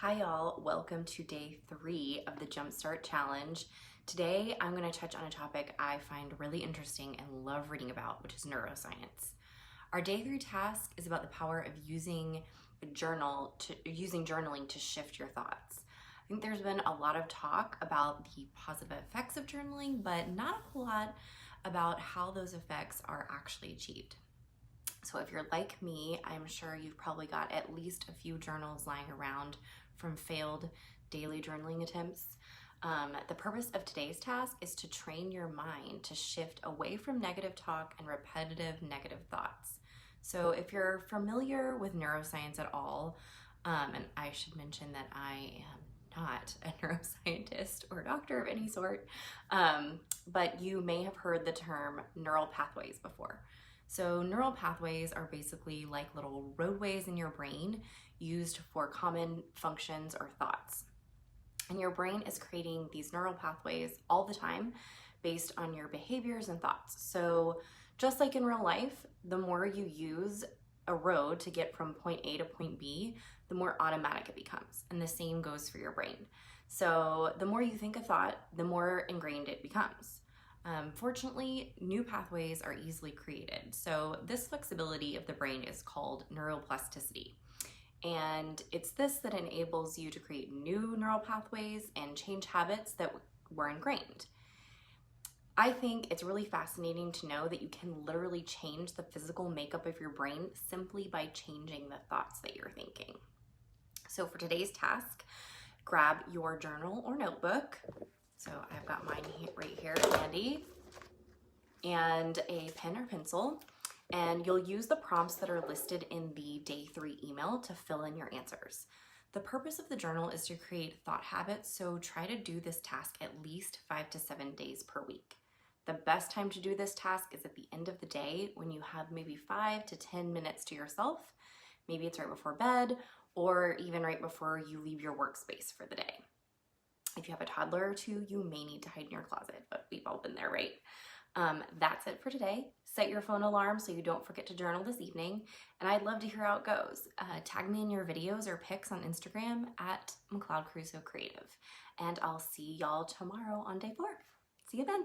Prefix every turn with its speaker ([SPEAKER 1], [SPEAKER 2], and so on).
[SPEAKER 1] Hi y'all, welcome to day 3 of the Jumpstart challenge. Today I'm going to touch on a topic I find really interesting and love reading about, which is neuroscience. Our day 3 task is about the power of using journaling to shift your thoughts. I think there's been a lot of talk about the positive effects of journaling, but not a whole lot about how those effects are actually achieved. So if you're like me, I'm sure you've probably got at least a few journals lying around from failed daily journaling attempts. The purpose of today's task is to train your mind to shift away from negative talk and repetitive negative thoughts. So if you're familiar with neuroscience at all, and I should mention that I am not a neuroscientist or doctor of any sort, but you may have heard the term neural pathways before. So neural pathways are basically like little roadways in your brain used for common functions or thoughts. And your brain is creating these neural pathways all the time based on your behaviors and thoughts. So just like in real life, the more you use a road to get from point A to point B, the more automatic it becomes. And the same goes for your brain. So the more you think a thought, the more ingrained it becomes. Fortunately, new pathways are easily created. So this flexibility of the brain is called neuroplasticity. And it's this that enables you to create new neural pathways and change habits that were ingrained. I think it's really fascinating to know that you can literally change the physical makeup of your brain simply by changing the thoughts that you're thinking. So for today's task, grab your journal or notebook. So I've got mine right here handy, and a pen or pencil, and you'll use the prompts that are listed in the day 3 email to fill in your answers. The purpose of the journal is to create thought habits, so try to do this task at least 5 to 7 days per week. The best time to do this task is at the end of the day when you have maybe 5 to 10 minutes to yourself. Maybe it's right before bed or even right before you leave your workspace for the day. If you have a toddler or two, you may need to hide in your closet, but we've all been there, right? That's it for today. Set your phone alarm so you don't forget to journal this evening, and I'd love to hear how it goes. Tag me in your videos or pics on Instagram at MCLEOD CARUSO Creative, and I'll see y'all tomorrow on day 4. See you then.